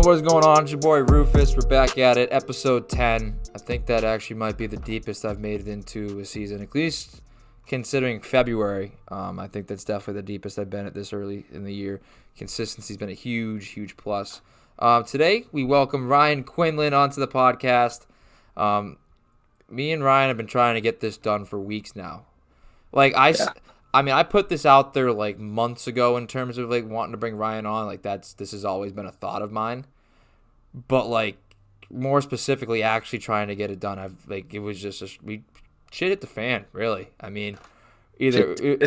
gentlemen, what is going on? It's your boy Rufus. We're back at it, episode 10. I think that actually might be the deepest I've made it into a season, at least considering February. I think that's definitely the deepest I've been at this early in the year. Consistency's been a huge, huge plus. Today, we welcome Ryan Quinlan onto the podcast. Me and Ryan have been trying to get this done for weeks now. I put this out there like months ago in terms of like wanting to bring Ryan on. Like this has always been a thought of mine. But like more specifically, actually trying to get it done, it was just we shit hit the fan, really. I mean, either it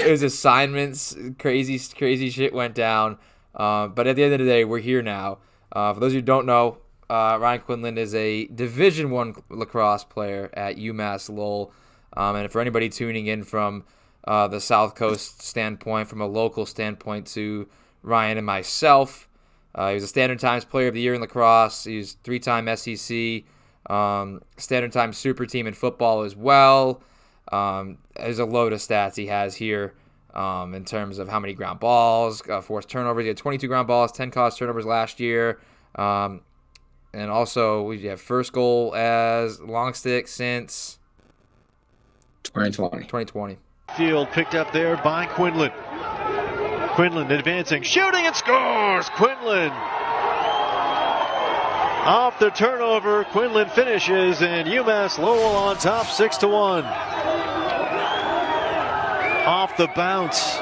was assignments, crazy shit went down. But at the end of the day, we're here now. For those of you who don't know, Ryan Quinlan is a Division I lacrosse player at Umass Lowell. And for anybody tuning in from the South Coast standpoint, from a local standpoint to Ryan and myself, he was a Standard Times Player of the Year in lacrosse. He was 3-time SEC, Standard Time Super Team in football as well. There's a load of stats he has here in terms of how many ground balls, forced turnovers. He had 22 ground balls, 10 caused turnovers last year. And also, we have first goal as long stick since 2020. Field picked up there by Quinlan. Quinlan advancing, shooting, and scores! Quinlan! Off the turnover, Quinlan finishes, and UMass Lowell on top 6-1. Off the bounce,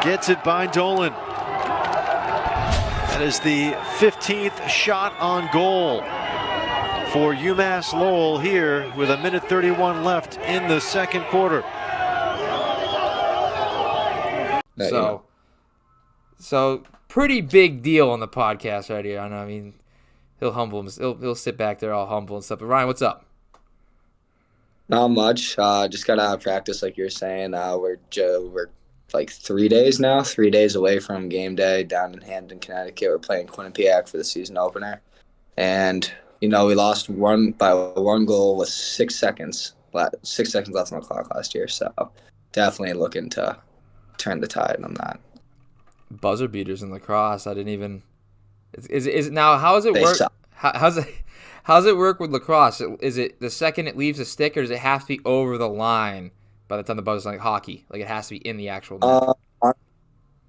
gets it by Dolan. That is the 15th shot on goal for UMass Lowell here with 1:31 left in the second quarter. So pretty big deal on the podcast right here. I mean, he'll humble him. He'll sit back there all humble and stuff. But Ryan, what's up? Not much. Just got out of practice, like you were saying. We're like 3 days now, 3 days away from game day down in Hamden, Connecticut. We're playing Quinnipiac for the season opener, and we lost by one goal with 6 seconds left on the clock last year. So definitely looking to turn the tide on that. Buzzer beaters in lacrosse. I didn't even. Is it now? How does it work? How's it work with lacrosse? Is it the second it leaves the stick, or does it have to be over the line by the time the buzzer's like hockey? Like it has to be in the actual net?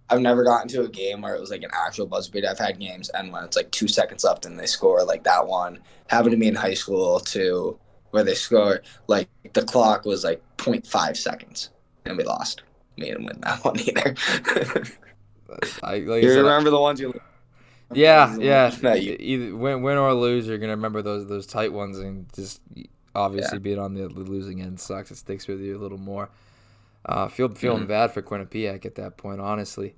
I've never gotten to a game where it was like an actual buzzer beater. I've had games and when it's like 2 seconds left and they score, like that one happened to me in high school too, where they score like the clock was like 0.5 seconds and we lost. We didn't win that one either. You remember the ones you? Yeah. Either win or lose, you're gonna remember those tight ones, and just obviously being on the losing end sucks. It sticks with you a little more. Feeling bad for Quinnipiac at that point, honestly.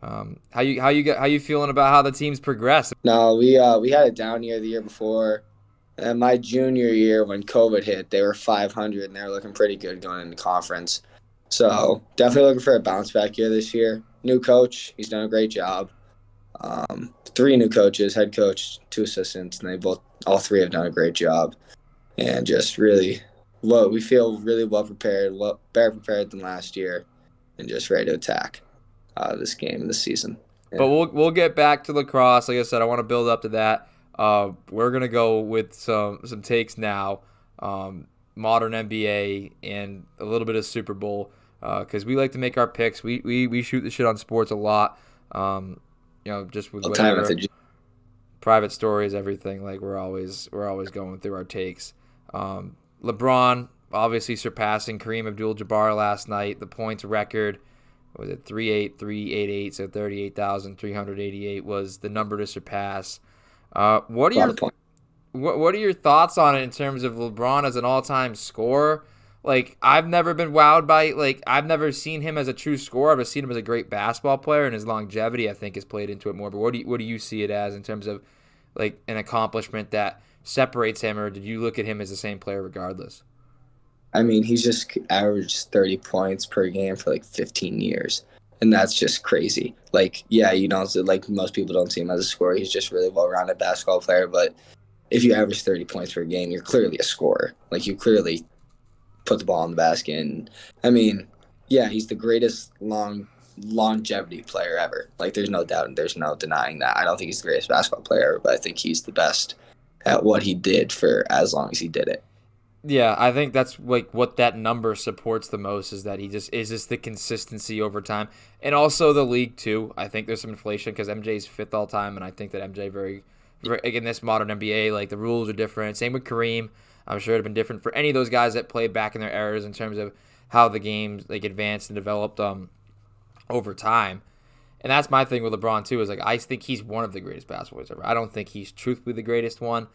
How you feeling about how the team's progressed? No, we had a down year the year before, and my junior year when COVID hit, they were 500 and they were looking pretty good going into conference. So definitely looking for a bounce back year this year. New coach, he's done a great job. 3 new coaches, head coach, 2 assistants, and all 3 have done a great job. And just really, we feel really well prepared, better prepared than last year, and just ready to attack this game and this season. Yeah. But we'll get back to lacrosse. Like I said, I want to build up to that. We're gonna go with some takes now, modern NBA and a little bit of Super Bowl, because we like to make our picks. We shoot the shit on sports a lot. Just with whatever private stories, everything. Like we're always going through our takes. LeBron obviously surpassing Kareem Abdul-Jabbar last night. The points record was it 38388, so 38,388 was the number to surpass. What are your thoughts on it in terms of LeBron as an all-time scorer? Like, I've never been wowed by, I've never seen him as a true scorer. I've seen him as a great basketball player, and his longevity, I think, has played into it more. But what do you see it as in terms of, like, an accomplishment that separates him, or did you look at him as the same player regardless? I mean, he's just averaged 30 points per game for, 15 years, and that's just crazy. Most people don't see him as a scorer. He's just a really well-rounded basketball player, but if you average 30 points per game, you're clearly a scorer. You clearly put the ball in the basket. And, I mean, yeah, he's the greatest longevity player ever. Like, there's no doubt and there's no denying that. I don't think he's the greatest basketball player ever, but I think he's the best at what he did for as long as he did it. Yeah, I think that's like what that number supports the most is that he just the consistency over time, and also the league too. I think there's some inflation because MJ's fifth all time, and I think that MJ very like in this modern NBA, like the rules are different. Same with Kareem. I'm sure it'd have been different for any of those guys that played back in their eras in terms of how the game like advanced and developed over time. And that's my thing with LeBron too. Is like I think he's one of the greatest basketball players ever. I don't think he's truthfully the greatest one.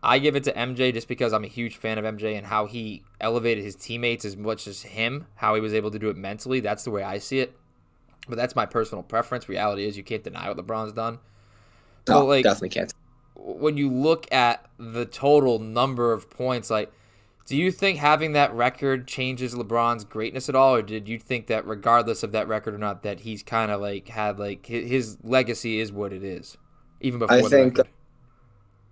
I give it to MJ just because I'm a huge fan of MJ and how he elevated his teammates as much as him, how he was able to do it mentally. That's the way I see it. But that's my personal preference. Reality is you can't deny what LeBron's done. No, But like, definitely can't. when you look at the total number of points, like, do you think having that record changes LeBron's greatness at all, or did you think that regardless of that record or not, that he's kind of like had like his legacy is what it is, even before the record?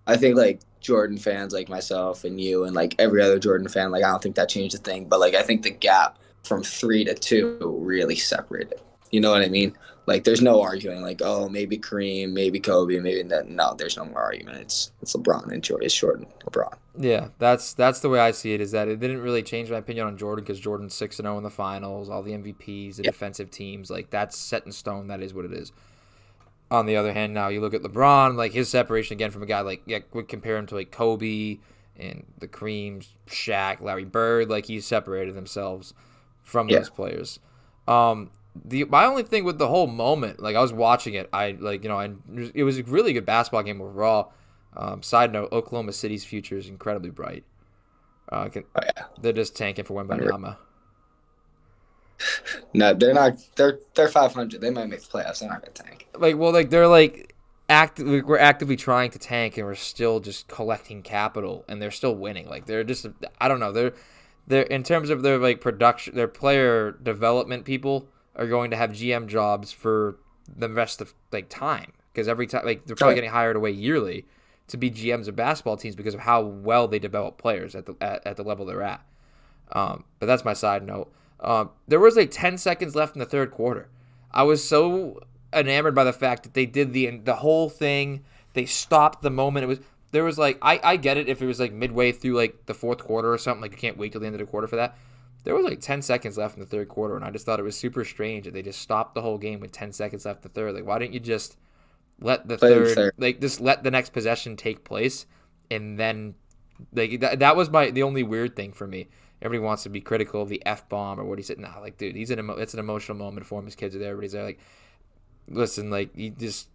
I think like Jordan fans like myself and you and like every other Jordan fan, like I don't think that changed a thing. But like I think the gap from 3 to 2 really separated. You know what I mean? Like there's no arguing like, oh, maybe Kareem, maybe Kobe, maybe that. No, there's no more argument. It's LeBron and Jordan. It's Jordan, LeBron. Yeah, that's the way I see it. Is that it didn't really change my opinion on Jordan because Jordan's 6-0 in the finals, all the MVPs, the defensive teams, like that's set in stone. That is what it is. On the other hand, now you look at LeBron, like his separation again from a guy like would compare him to like Kobe and the Kareems, Shaq, Larry Bird. Like he's separated themselves from those players. My only thing with the whole moment, like I was watching it, it was a really good basketball game overall. Side note: Oklahoma City's future is incredibly bright. They're just tanking for Wembanyama. No, they're not. They're 500. They might make the playoffs. They're not gonna tank. We're actively trying to tank, and we're still just collecting capital, and they're still winning. Like they're just, I don't know. They're in terms of their like production, their player development people are going to have GM jobs for the rest of like time because every time like they're probably getting hired away yearly to be GMs of basketball teams because of how well they develop players at the level they're at. But that's my side note. There was like 10 seconds left in the third quarter. I was so enamored by the fact that they did the whole thing. They stopped the moment. There was like I get it if it was like midway through like the fourth quarter or something, like you can't wait till the end of the quarter for that. There was like 10 seconds left in the third quarter, and I just thought it was super strange that they just stopped the whole game with 10 seconds left in the third. Like, why didn't you just let the third, like, just let the next possession take place, and then, like, that was the only weird thing for me. Everybody wants to be critical of the F-bomb or what he said. Nah, like, dude, it's an emotional moment for him. His kids are there. Everybody's there. Like, listen, like,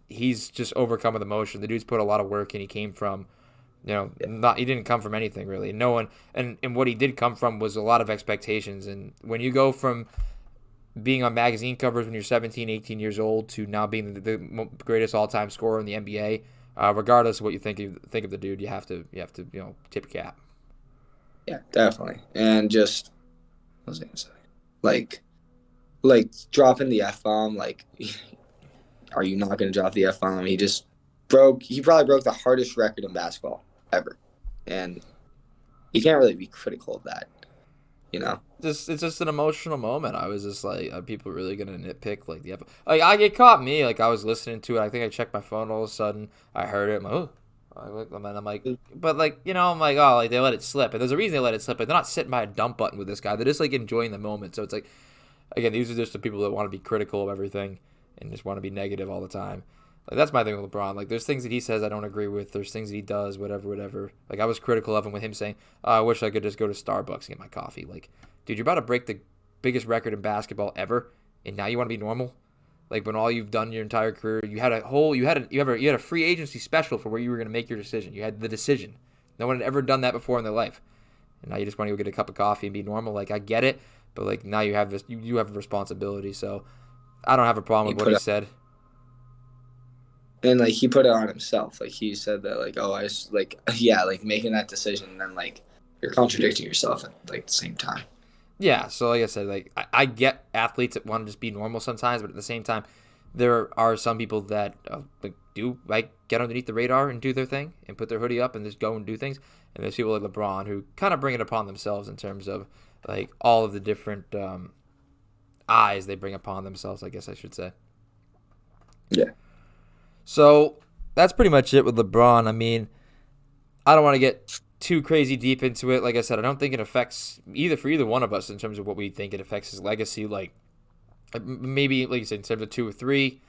he's just overcome with emotion. The dude's put a lot of work in. He came from, he didn't come from anything really. No one, and what he did come from was a lot of expectations. And when you go from being on magazine covers when you're 17, 18 years old to now being the greatest all-time scorer in the NBA, regardless of what you think of the dude, you have to tip your cap. Yeah, definitely. And just, what was I gonna say? Like dropping the F-bomb, like, are you not going to drop the F-bomb? He probably broke the hardest record in basketball ever. And you can't really be critical of that, It's just an emotional moment. I was just like, are people really going to nitpick like the F? Like, it caught me. Like, I was listening to it. I think I checked my phone all of a sudden. I heard it. I'm like, oh. And I'm like, but like, I'm like, oh, like they let it slip. And there's a reason they let it slip. But they're not sitting by a dump button with this guy. They're just like enjoying the moment. So it's like, again, these are just the people that want to be critical of everything and just want to be negative all the time. Like, that's my thing with LeBron. Like, there's things that he says I don't agree with. There's things that he does, whatever. Like, I was critical of him with him saying, oh, I wish I could just go to Starbucks and get my coffee. Like, dude, you're about to break the biggest record in basketball ever, and now you want to be normal? Like, when all you've done your entire career, you had a free agency special for where you were going to make your decision. You had the decision. No one had ever done that before in their life. And now you just want to go get a cup of coffee and be normal. Like, I get it, but like now you have this, you have a responsibility. So I don't have a problem with what he said. And like he put it on himself. Like he said that like, oh, I just like, yeah, like making that decision and then like you're contradicting yourself at like the same time. Yeah, so like I said, like I get athletes that want to just be normal sometimes, but at the same time, there are some people that do get underneath the radar and do their thing and put their hoodie up and just go and do things. And there's people like LeBron who kind of bring it upon themselves in terms of like all of the different eyes they bring upon themselves, I guess I should say. Yeah. So that's pretty much it with LeBron. I mean, I don't want to get too crazy deep into it. Like I said, I don't think it affects either one of us in terms of what we think it affects his legacy. Like maybe, like you said, in terms of 2 or 3,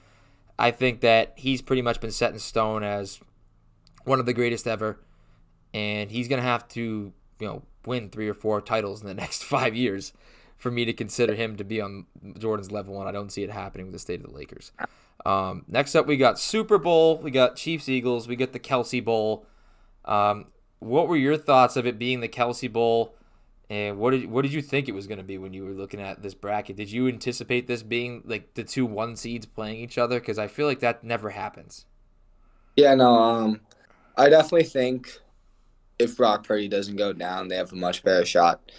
I think that he's pretty much been set in stone as one of the greatest ever, and he's gonna have to, win 3 or 4 titles in the next 5 years for me to consider him to be on Jordan's level, and I don't see it happening with the state of the Lakers. Next up, we got Super Bowl, we got Chiefs-Eagles, we get the Kelsey Bowl. What were your thoughts of it being the Kelsey Bowl, and what did you think it was going to be when you were looking at this bracket? Did you anticipate this being like the 2 1 seeds playing each other? Because I feel like that never happens. Yeah, no, I definitely think if Brock Purdy doesn't go down, they have a much better shot.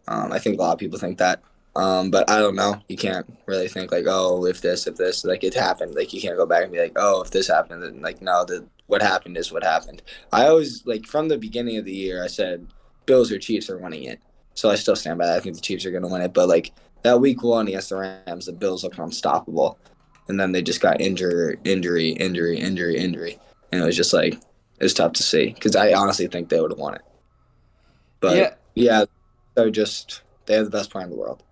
I think a lot of people think that. But I don't know. You can't really think like, oh, if this, like it happened. Like you can't go back and be like, oh, if this happened, then like no, what happened is what happened. I always like from the beginning of the year, I said Bills or Chiefs are winning it. So I still stand by that. I think the Chiefs are going to win it. But like that week 1 against the Rams, the Bills looked unstoppable, and then they just got injury, and it was just like it was tough to see because I honestly think they would have won it. But yeah, they're just they have the best player in the world.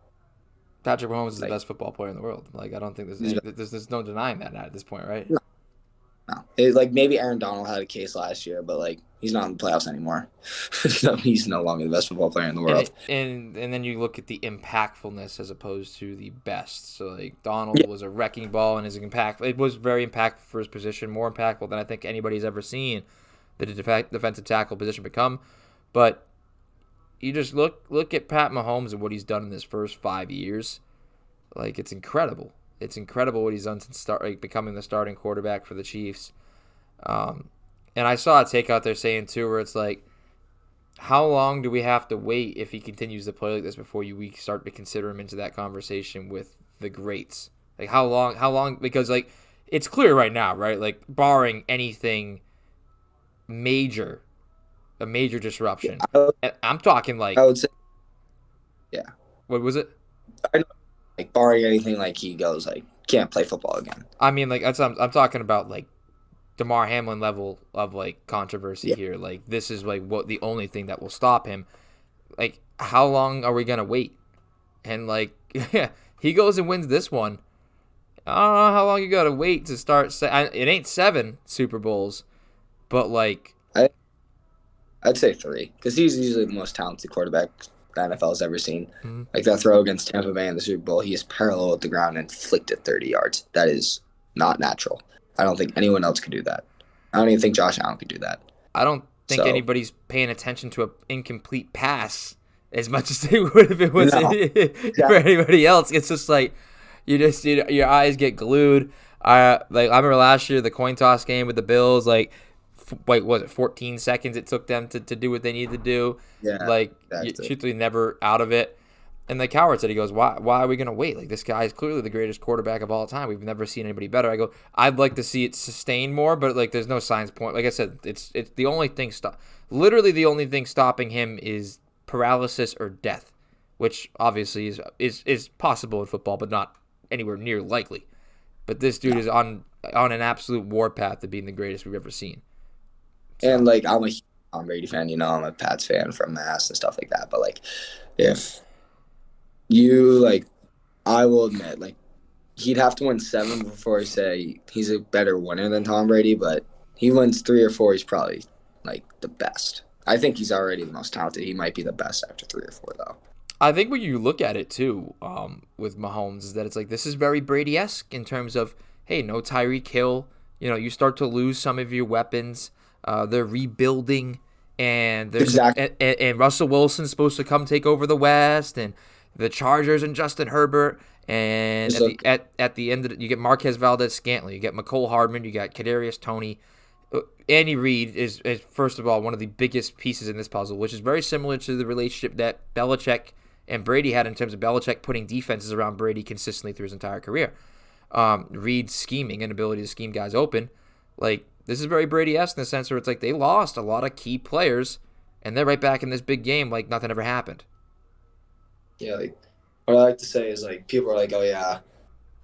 Patrick Mahomes is the best football player in the world. Like I don't think there's no denying that at this point, right? No. Like maybe Aaron Donald had a case last year, but like he's not in the playoffs anymore. So he's no longer the best football player in the world. And then you look at the impactfulness as opposed to the best. So like Donald was a wrecking ball and his impact. It was very impactful for his position, more impactful than I think anybody's ever seen the defensive tackle position become. But you just look at Pat Mahomes and what he's done in his first 5 years. Like it's incredible. It's incredible what he's done since becoming the starting quarterback for the Chiefs. And I saw a take out there saying too, where it's like, how long do we have to wait if he continues to play like this before we start to consider him into that conversation with the greats? Like how long? Because like it's clear right now, right? Like barring anything major, a major disruption. And I'm talking like I would say, yeah. What was it? Like barring anything, like he goes like can't play football again. I mean, like I'm talking about like DeMar Hamlin level of like controversy here. Like this is like what the only thing that will stop him. Like how long are we gonna wait? And like he goes and wins this one. I don't know how long you gotta wait to start. It ain't 7 Super Bowls, but like I'd say 3 because he's usually the most talented quarterback the NFL has ever seen. Mm-hmm. Like that throw against Tampa Bay in the Super Bowl, he is parallel at the ground and flicked it 30 yards. That is not natural. I don't think anyone else could do that. I don't even think Josh Allen could do that. I don't think anybody's paying attention to an incomplete pass as much as they would if it was for anybody else. It's just like your eyes get glued. Like I remember last year the coin toss game with the Bills. Like, wait, was it 14 seconds it took them to do what they needed to do? Yeah, like truthfully never out of it. And like Howard said, he goes, why are we gonna wait? Like this guy is clearly the greatest quarterback of all time. We've never seen anybody better. I go, I'd like to see it sustain more, but like there's no signs point. Like I said, it's the only thing literally the only thing stopping him is paralysis or death, which obviously is possible in football, but not anywhere near likely. But this dude is on an absolute warpath to being the greatest we've ever seen. So. And like I'm a Tom Brady fan, I'm a Pats fan from Mass and stuff like that. But like if you like, I will admit, like he'd have to win 7 before I say he's a better winner than Tom Brady. But he wins 3 or 4, he's probably like the best. I think he's already the most talented. He might be the best after 3 or 4, though. I think when you look at it too, with Mahomes, is that it's like this is very Brady-esque in terms of, hey, no Tyreek Hill. You start to lose some of your weapons. They're rebuilding, and there's and Russell Wilson's supposed to come take over the West, and the Chargers and Justin Herbert, and at the end of it, you get Marquez Valdez-Scantling, you get McCole Hardman, you got Kadarius Toney. Andy Reid is first of all one of the biggest pieces in this puzzle, which is very similar to the relationship that Belichick and Brady had in terms of Belichick putting defenses around Brady consistently through his entire career. Reid's scheming and ability to scheme guys open, like this is very Brady-esque in the sense where it's like they lost a lot of key players, and they're right back in this big game like nothing ever happened. Yeah, like what I like to say is, like, people are like, oh, yeah,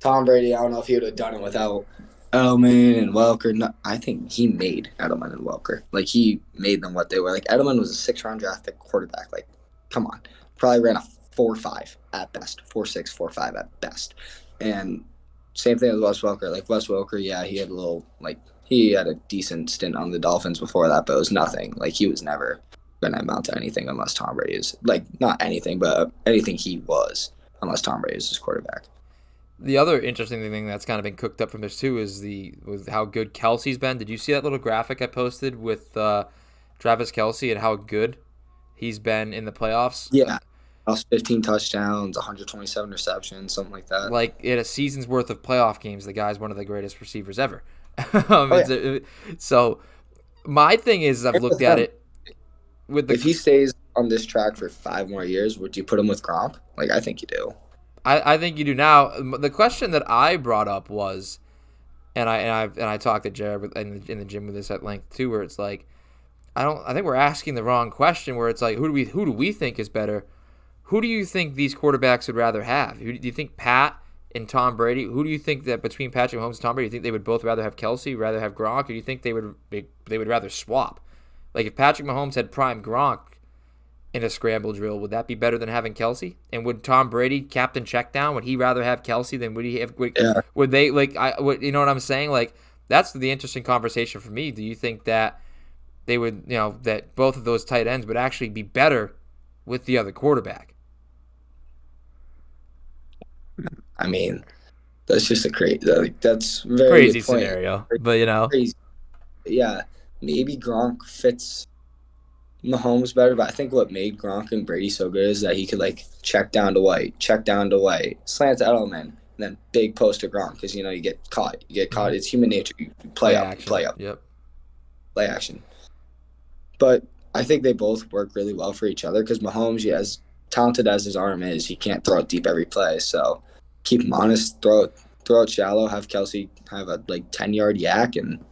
Tom Brady, I don't know if he would have done it without Edelman and Welker. No, I think he made Edelman and Welker. Like, he made them what they were. Like, Edelman was a six-round draft pick quarterback. Like, come on. Probably ran a 4.5 at best. 4.6, 4.5 at best. And same thing with Wes Welker. Like, Wes Welker, yeah, he had a little, like, he had a decent stint on the Dolphins before that, but it was nothing. Like, he was never going to amount to anything unless Tom Brady is, like, not anything, but anything he was, unless Tom Brady is his quarterback. The other interesting thing that's kind of been cooked up from this too is with how good Kelsey's been. Did you see that little graphic I posted with Travis Kelsey and how good he's been in the playoffs? Yeah. 15 touchdowns, 127 receptions, something like that. Like in a season's worth of playoff games, the guy's one of the greatest receivers ever. So my thing is, I've looked at it with if he stays on this track for 5 more years, would you put him with Gronk? Like, I think you do. I think you do now. The question that I brought up was, and I talked to Jarrid in the gym with this at length too, where it's like, I think we're asking the wrong question. Where it's like, who do we think is better? Who do you think these quarterbacks would rather have? Do you think Pat and Tom Brady? Who do you think that between Patrick Mahomes and Tom Brady, do you think they would both rather have Kelsey, rather have Gronk, or do you think they would rather swap? Like if Patrick Mahomes had prime Gronk in a scramble drill, would that be better than having Kelsey? And would Tom Brady captain check down? Would he rather have Kelsey than would he have? Would they like? You know what I'm saying? Like that's the interesting conversation for me. Do you think that they would, that both of those tight ends would actually be better with the other quarterback? I mean, that's just a that's very crazy scenario, but crazy. Yeah, maybe Gronk fits Mahomes better, but I think what made Gronk and Brady so good is that he could like check down to White, slant to Edelman, and then big post to Gronk because you get caught. It's human nature. You play up. Yep. Play action. But I think they both work really well for each other because Mahomes, as talented as his arm is, he can't throw it deep every play. So keep him honest, throw it shallow, have Kelsey have a 10-yard yak, and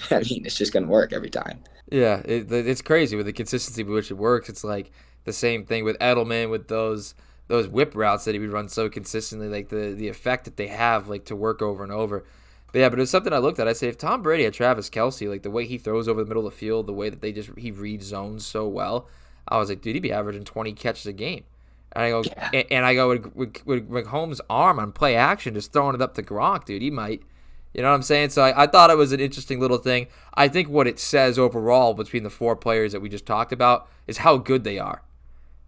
I mean it's just gonna work every time. Yeah, it's crazy with the consistency with which it works. It's like the same thing with Edelman with those whip routes that he would run so consistently, like the effect that they have like to work over and over. But yeah, but it was something I looked at. I say if Tom Brady had Travis Kelsey, like the way he throws over the middle of the field, the way that he reads zones so well, I was like, dude, he'd be averaging 20 catches a game. And I go, with Mahomes' arm on play action, just throwing it up to Gronk, dude, he might. You know what I'm saying? So I thought it was an interesting little thing. I think what it says overall between the 4 players that we just talked about is how good they are.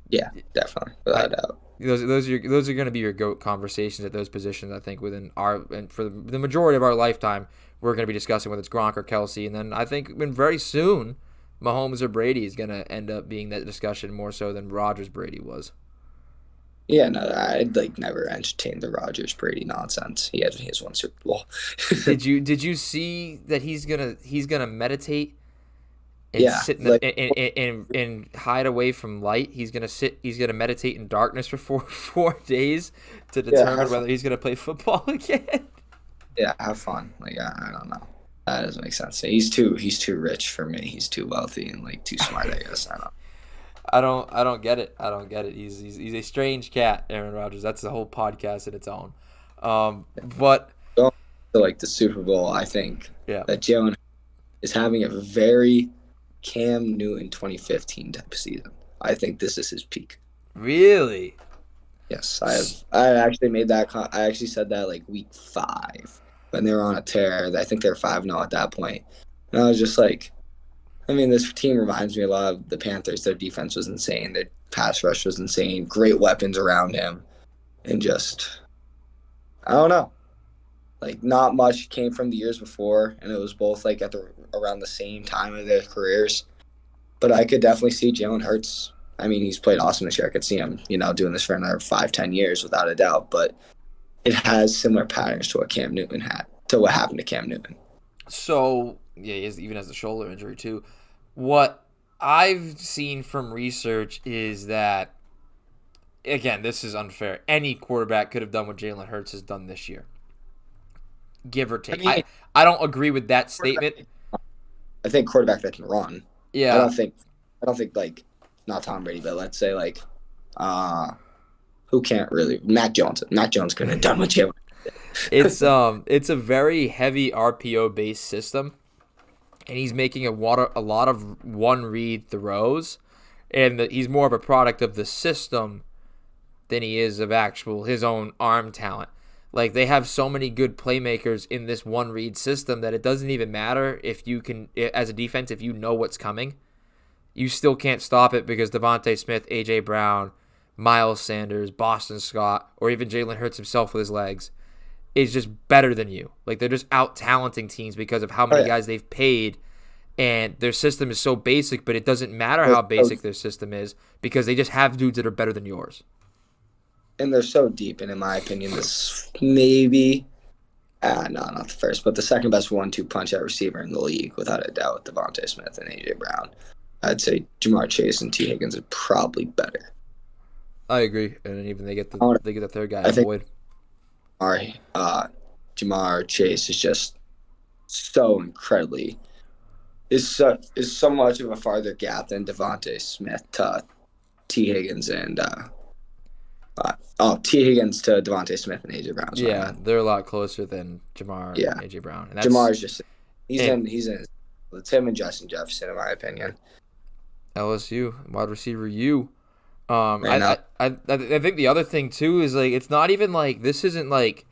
Yeah, definitely, without a doubt. Those are going to be your GOAT conversations at those positions. I think and for the majority of our lifetime, we're going to be discussing whether it's Gronk or Kelsey, and then I think very soon, Mahomes or Brady is going to end up being that discussion more so than Rodgers Brady was. Yeah, no, I'd never entertain the Rodgers Brady nonsense. He has one Super Bowl. Did you see that he's gonna meditate and sit and hide away from light? He's gonna meditate in darkness for four days to determine whether he's gonna play football again. Yeah, have fun. I don't know. That doesn't make sense. He's too rich for me. He's too wealthy and too smart, I guess. I don't know. I don't get it. I don't get it. He's a strange cat, Aaron Rodgers. That's the whole podcast in its own. But going to the Super Bowl, I think that Jalen is having a very Cam Newton 2015 type of season. I think this is his peak. Really? Yes, I actually made that. I actually said that week 5 when they were on a tear. I think they were 5-0 at that point, and I was just like. I mean, this team reminds me a lot of the Panthers. Their defense was insane. Their pass rush was insane. Great weapons around him. And just, I don't know. Not much came from the years before, and it was both, around the same time of their careers. But I could definitely see Jalen Hurts. I mean, he's played awesome this year. I could see him, doing this for another 5-10 years without a doubt. But it has similar patterns to what happened to Cam Newton. So, yeah, he even has the shoulder injury too. What I've seen from research is that, again, this is unfair. Any quarterback could have done what Jalen Hurts has done this year, give or take. I don't agree with that statement. I think quarterback that can run. Yeah. I don't think not Tom Brady, but let's say who who can't really? Mac Jones. Mac Jones couldn't have done what you. It's a very heavy RPO based system, and he's making a lot of one read throws, and he's more of a product of the system than he is of his own arm talent. Like, they have so many good playmakers in this one read system that it doesn't even matter if you can, as a defense, if you know what's coming, you still can't stop it because Devontae Smith, A.J. Brown, Miles Sanders, Boston Scott, or even Jalen Hurts himself with his legs is just better than you. Like, they're just out-talenting teams because of how many guys they've paid, and their system is so basic, but it doesn't matter how basic their system is because they just have dudes that are better than yours. And they're so deep, and in my opinion, this maybe, no, not the first, but the second best 1-2 punch out receiver in the league, without a doubt, with Devontae Smith and A.J. Brown. I'd say Jamar Chase and T. Higgins are probably better. I agree, and then even they get the third guy, Boyd. Jamar Chase is just so incredibly is so much of a farther gap than Devontae Smith to T. Higgins and T. Higgins to Devontae Smith and A.J. Brown. Yeah, they're a lot closer than Jamar and A.J. Brown. And Jamar's just he's in. It's him and Justin Jefferson, in my opinion. LSU wide receiver U. I think the other thing too is, like, it's not even like this isn't like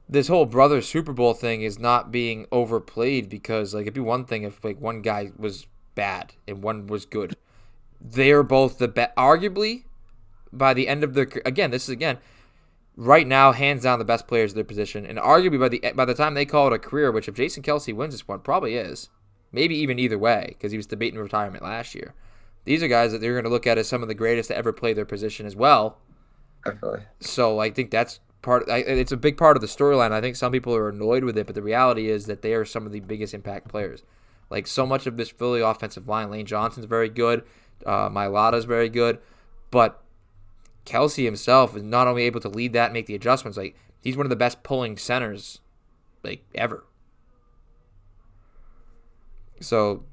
this whole brother Super Bowl thing is not being overplayed, because, like, it'd be one thing if, like, one guy was bad and one was good. They're both the best, arguably by the end of their right now, hands down the best players of their position, and arguably by the time they call it a career, which if Jason Kelce wins this one, probably is, maybe even either way, because he was debating retirement last year. These are guys that they're going to look at as some of the greatest to ever play their position as well. Definitely. So I think that's it's a big part of the storyline. I think some people are annoyed with it, but the reality is that they are some of the biggest impact players. Like, so much of this Philly offensive line, Lane Johnson's very good, Mailata's very good, but Kelce himself is not only able to lead that and make the adjustments, like, he's one of the best pulling centers, like, ever. So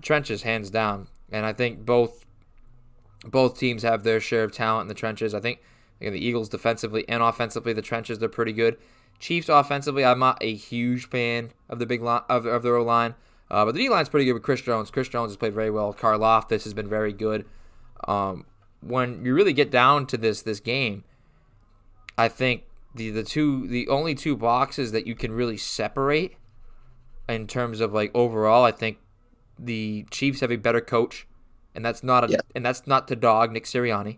trenches, hands down. And I think both teams have their share of talent in the trenches. I think the Eagles defensively and offensively, the trenches, they're pretty good. Chiefs offensively, I'm not a huge fan of the big line of their O-line, but the D-line's pretty good with Chris Jones. Chris Jones has played very well. Karlaftis has been very good. When you really get down to this game, I think the only two boxes that you can really separate in terms of, like, overall, I think the Chiefs have a better coach, and that's not to dog Nick Sirianni.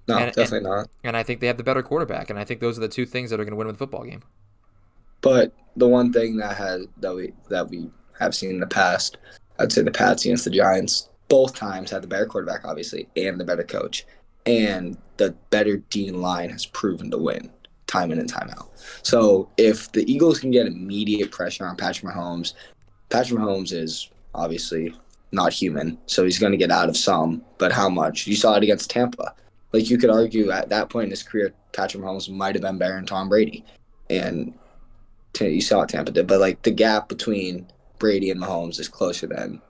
No, definitely not. And I think they have the better quarterback, and I think those are the two things that are going to win the football game. But the one thing that we have seen in the past, I'd say the Pats against the Giants, both times had the better quarterback, obviously, and the better coach, and the better D line has proven to win time in and time out. So if the Eagles can get immediate pressure on Patrick Mahomes is obviously not human, so he's going to get out of some, but how much? You saw it against Tampa. Like, you could argue at that point in his career, Patrick Mahomes might have been better than Tom Brady, and you saw what Tampa did. But, like, the gap between Brady and Mahomes is closer than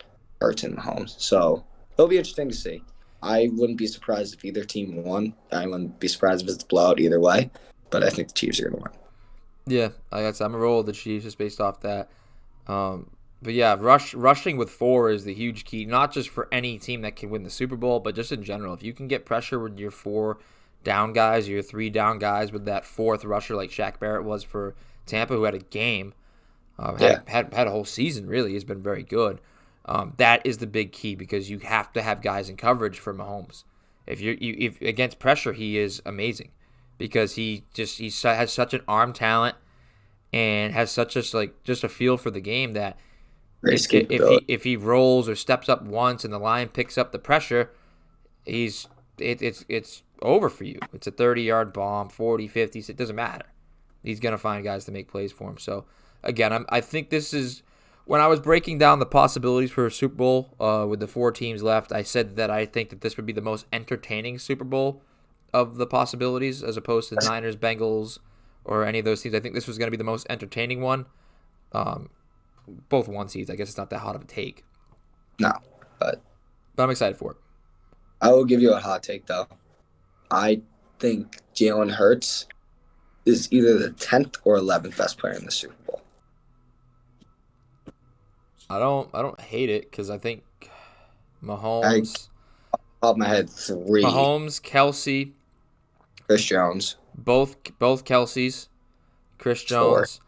Hurts and Mahomes. So it'll be interesting to see. I wouldn't be surprised if either team won. I wouldn't be surprised if it's a blowout either way, but I think the Chiefs are going to win. Yeah, like I said, I'm a roll with the Chiefs just based off that. But yeah, rushing with 4 is the huge key, not just for any team that can win the Super Bowl, but just in general. If you can get pressure with your 4 down guys, your 3 down guys with that 4th rusher like Shaq Barrett was for Tampa, who had a game, had a whole season, really, has been very good. That is the big key, because you have to have guys in coverage for Mahomes. If against pressure, he is amazing, because he has such an arm talent and has such just a feel for the game that if he rolls or steps up once and the line picks up the pressure, it's over for you. It's a 30-yard bomb, 40, 50, it doesn't matter. He's going to find guys to make plays for him. So, again, I think this is, when I was breaking down the possibilities for a Super Bowl with the 4 teams left, I said that I think that this would be the most entertaining Super Bowl of the possibilities, as opposed to the Niners, Bengals, or any of those teams. I think this was going to be the most entertaining one. Both 1 seeds. I guess it's not that hot of a take. No, but I'm excited for it. I will give you a hot take, though. I think Jalen Hurts is either the 10th or 11th best player in the Super Bowl. I don't hate it because I think Off the top of my head, 3. Mahomes, Kelsey, Chris Jones. both Kelseys, Chris 4. Jones,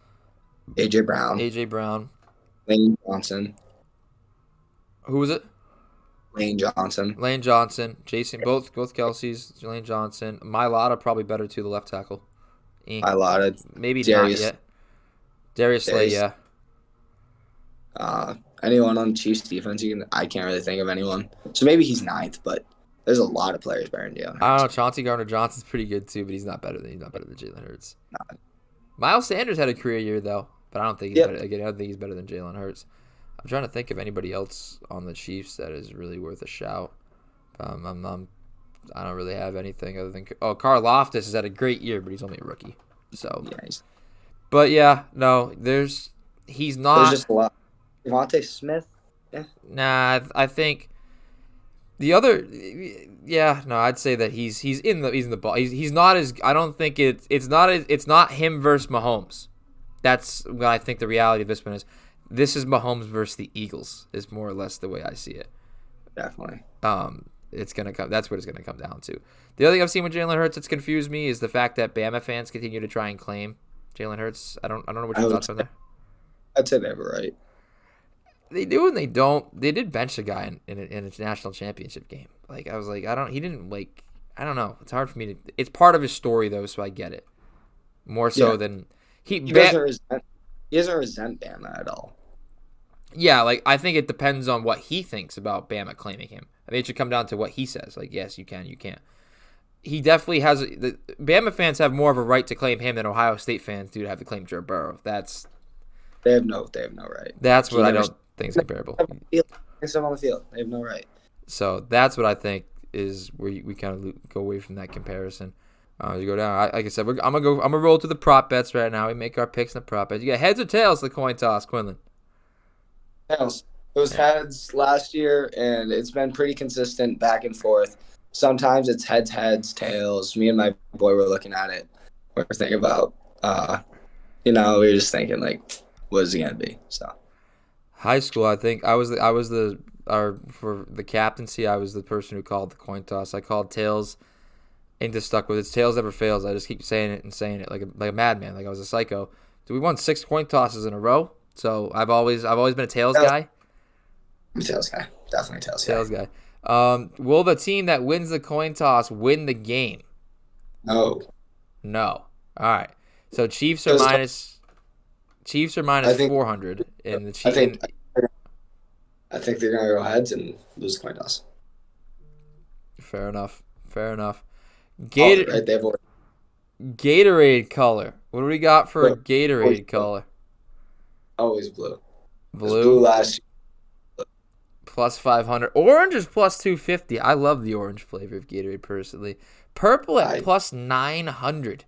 AJ Brown. Lane Johnson. Who was it? Lane Johnson. Jason, both Kelseys, Lane Johnson. Mailata probably better too, the left tackle. Maybe Darius. not yet. Darius Slay, yeah. Anyone on Chiefs defense? I can't really think of anyone. So maybe he's 9th, but there's a lot of players better than Jalen Hurts. I don't know. Chauncey Gardner-Johnson's pretty good too, but he's not better than Jalen Hurts. Nah. Miles Sanders had a career year though, but I don't think he's better. Again, I don't think he's better than Jalen Hurts. I'm trying to think of anybody else on the Chiefs that is really worth a shout. I don't really have anything other than Karl Loftus has had a great year, but he's only a rookie. So, but yeah, no, he's not. There's just a lot. Devontae Smith. Yeah. Nah, I think the other. Yeah, no, I'd say that he's in the ball. He's not as. I don't think it's not him versus Mahomes. That's what I think the reality of this one is. This is Mahomes versus the Eagles. Is more or less the way I see it. Definitely. It's gonna come. That's what it's gonna come down to. The other thing I've seen with Jalen Hurts that's confused me is the fact that Bama fans continue to try and claim Jalen Hurts. I don't know what your thoughts are there. I'd say they were right. They do and they don't. They did bench a guy in a national championship game. Like I was like, he didn't like. I don't know. It's hard for me to. It's part of his story though, so I get it. More so than he doesn't resent Bama at all. Yeah, like I think it depends on what he thinks about Bama claiming him. I think it should come down to what he says. Like, yes, you can, you can't. He definitely has. The Bama fans have more of a right to claim him than Ohio State fans do to have to claim Joe Burrow. They have no right. That's what I don't think is comparable. It's on the field. They have no right. So that's what I think is where we kind of go away from that comparison. You go down. Like I said, I'm gonna roll to the prop bets right now. We make our picks in the prop bets. You got heads or tails? The coin toss, Quinlan. Tails. It was heads last year, and it's been pretty consistent back and forth. Sometimes it's heads, tails. Me and my boy were looking at it. We're thinking about, we were just thinking like, what is it gonna be? So, high school, I think for the captaincy, I was the person who called the coin toss. I called tails, and just stuck with it. Tails never fails. I just keep saying it like a madman, like I was a psycho. So we won 6 coin tosses in a row. So I've always been a tails guy. I'm a tails guy. Definitely a tails guy. Will the team that wins the coin toss win the game? No. All right. So Chiefs are minus 400, and the Chiefs. I think they're gonna go heads and lose the coin toss. Fair enough. Gatorade color. What do we got for a Gatorade color? Always blue. Blue last year. Plus 500. Orange is plus 250. I love the orange flavor of Gatorade personally. Purple at plus 900.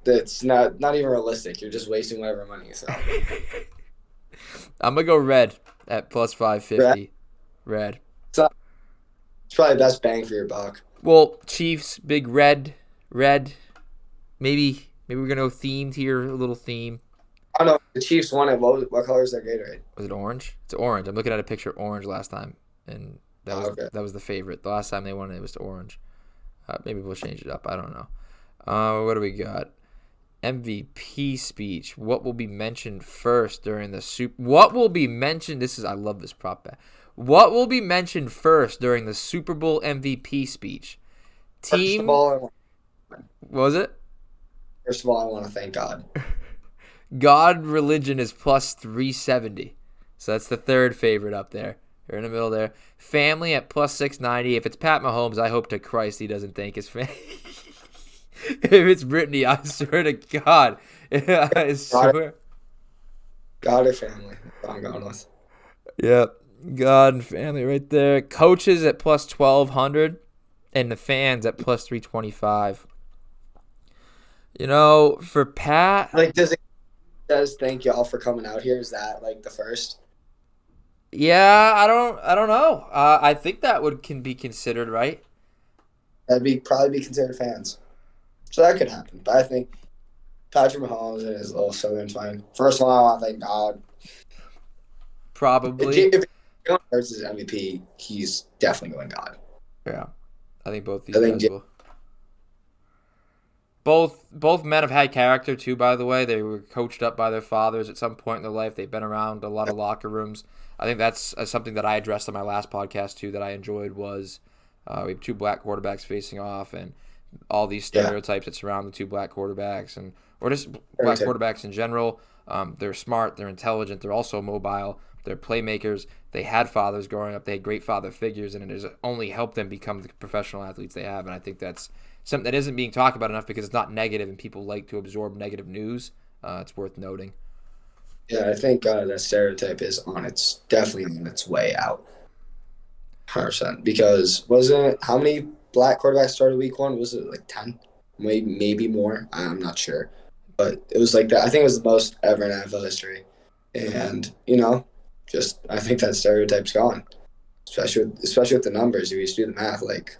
That's not even realistic. You're just wasting whatever money you throw. I'm going to go red at plus 550. Red. It's probably the best bang for your buck. Well, Chiefs, big red. Maybe we're going to go themed here, a little theme. I don't know. The Chiefs won it. What color is their Gatorade? Was it orange? It's orange. I'm looking at a picture of orange last time, and that was the favorite. The last time they won it was orange. Maybe we'll change it up. I don't know. What do we got? MVP speech. What will be mentioned first during the What will be mentioned? I love this prop bet. What will be mentioned first during the Super Bowl MVP speech? Team. What was it? First of all, I want to thank God. God religion is plus 370. So that's the third favorite up there. You're in the middle there. Family at plus 690. If it's Pat Mahomes, I hope to Christ he doesn't thank his family. If it's Brittany, I swear to God. I swear. God or family. That's what I'm going with. Yep. God and family right there. Coaches at plus 1,200. And the fans at plus 325. For Pat. Says thank y'all for coming out here. Is that the first? Yeah, I don't know. I think that can be considered, right? that'd probably be considered fans. So that could happen. But I think Patrick Mahomes and his little Southern twang. First of all, I want to thank God. Probably. If Jalen Hurts is MVP, he's definitely going God. Yeah. I think both these I think guys will. Both men have had character too, by the way. They were coached up by their fathers at some point in their life. They've been around a lot of locker rooms. I think that's something that I addressed on my last podcast too that I enjoyed was we have two black quarterbacks facing off and all these stereotypes that surround the two black quarterbacks and or just black quarterbacks in general. They're smart, they're intelligent, they're also mobile, they're playmakers. They had fathers growing up, they had great father figures, and it has only helped them become the professional athletes they have. And I think that's something that isn't being talked about enough because it's not negative and people like to absorb negative news. It's worth noting. Yeah, I think that stereotype is definitely on its way out. 100%. Because how many black quarterbacks started week 1? Was it like 10? Maybe more. I'm not sure. But it was like that. I think it was the most ever in NFL history. And, I think that stereotype's gone. Especially with the numbers. If you just do the math, like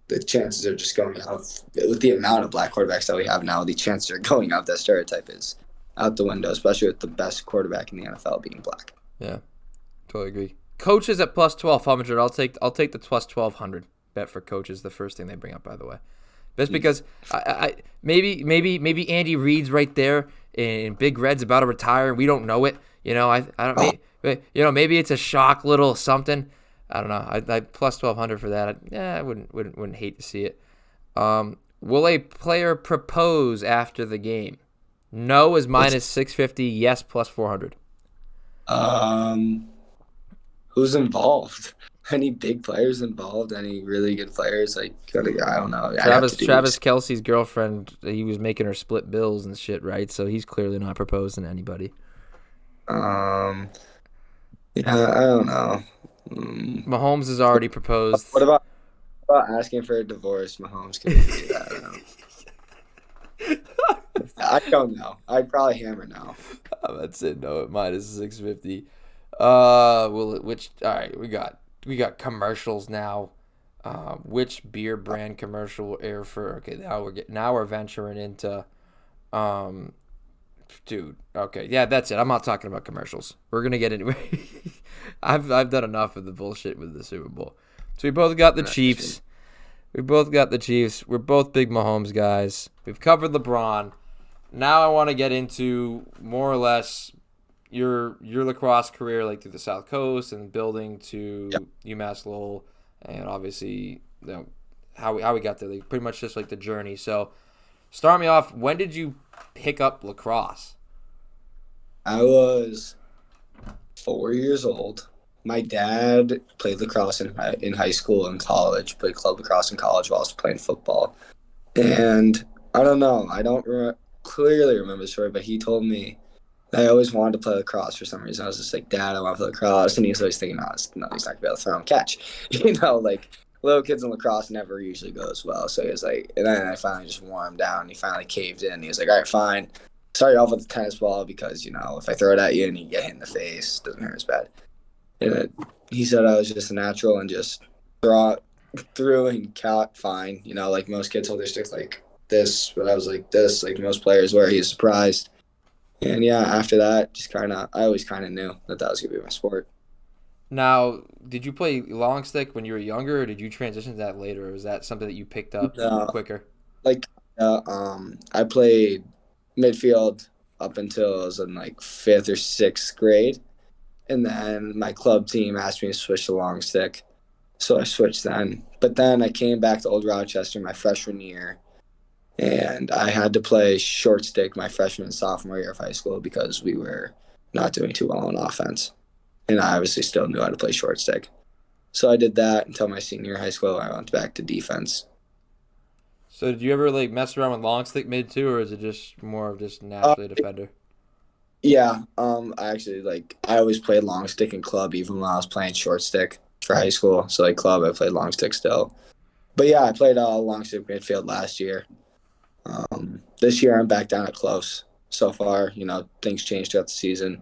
the chances are just going up. With the amount of black quarterbacks that we have now, the chances are going up. That stereotype is out the window, especially with the best quarterback in the NFL being black. Yeah, totally agree. Coaches at plus 1,200. I'll take the plus 1,200 bet for coaches. The first thing they bring up, by the way, just because maybe Andy Reid's right there in Big Red's about to retire and we don't know it. I don't. Maybe it's a shock little something. I don't know. I plus 1,200 for that. I wouldn't hate to see it. Will a player propose after the game? No is minus 650. Yes, plus 400. Who's involved? Any big players involved? Any really good players? I don't know. Travis Kelce's girlfriend, he was making her split bills and shit, right? So he's clearly not proposing to anybody. Yeah, I don't know. Mahomes has already proposed. What about asking for a divorce? Mahomes can do that. I don't know. I'd probably hammer no. That's it. No, at minus 650. All right, we got commercials now. Which beer brand commercial will air for? Okay, now we're venturing into, dude. Okay, yeah, that's it. I'm not talking about commercials. We're gonna get into. I've done enough of the bullshit with the Super Bowl. So we both got the Chiefs. We're both big Mahomes guys. We've covered LeBron. Now I want to get into more or less your lacrosse career, like through the South Coast and building to UMass Lowell, and obviously how we got there. Like, pretty much just like the journey. So start me off. When did you pick up lacrosse? I was 4 years old. My dad played lacrosse in high school and college. Played club lacrosse in college while I was playing football. And I don't know. I don't clearly remember the story, but he told me that I always wanted to play lacrosse for some reason. I was just like, Dad, I want to play lacrosse. And he was always thinking, no, he's not going to be able to throw and catch. Like little kids in lacrosse never usually go as well. So he was like, and then I finally just wore him down. He finally caved in. He was like, all right, fine. Start you off with the tennis ball because, if I throw it at you and you get hit in the face, it doesn't hurt as bad. And he said I was just a natural and just threw and caught fine. Like most kids hold their sticks like this, but I was like this, like most players were. He was surprised. And yeah, after that, I always kind of knew that was going to be my sport. Now, did you play long stick when you were younger, or did you transition to that later, or is that something that you picked up quicker? I played midfield up until I was in like 5th or 6th grade. And then my club team asked me to switch to long stick. So I switched then. But then I came back to Old Rochester my freshman year. And I had to play short stick my freshman and sophomore year of high school because we were not doing too well on offense. And I obviously still knew how to play short stick. So I did that until my senior year of high school. I went back to defense. So did you ever mess around with long stick mid too, or is it just more of just naturally a defender? Yeah, I actually I always played long stick in club even when I was playing short stick for high school. So club I played long stick still. But yeah, I played long stick midfield last year. This year I'm back down at close. So far, things changed throughout the season.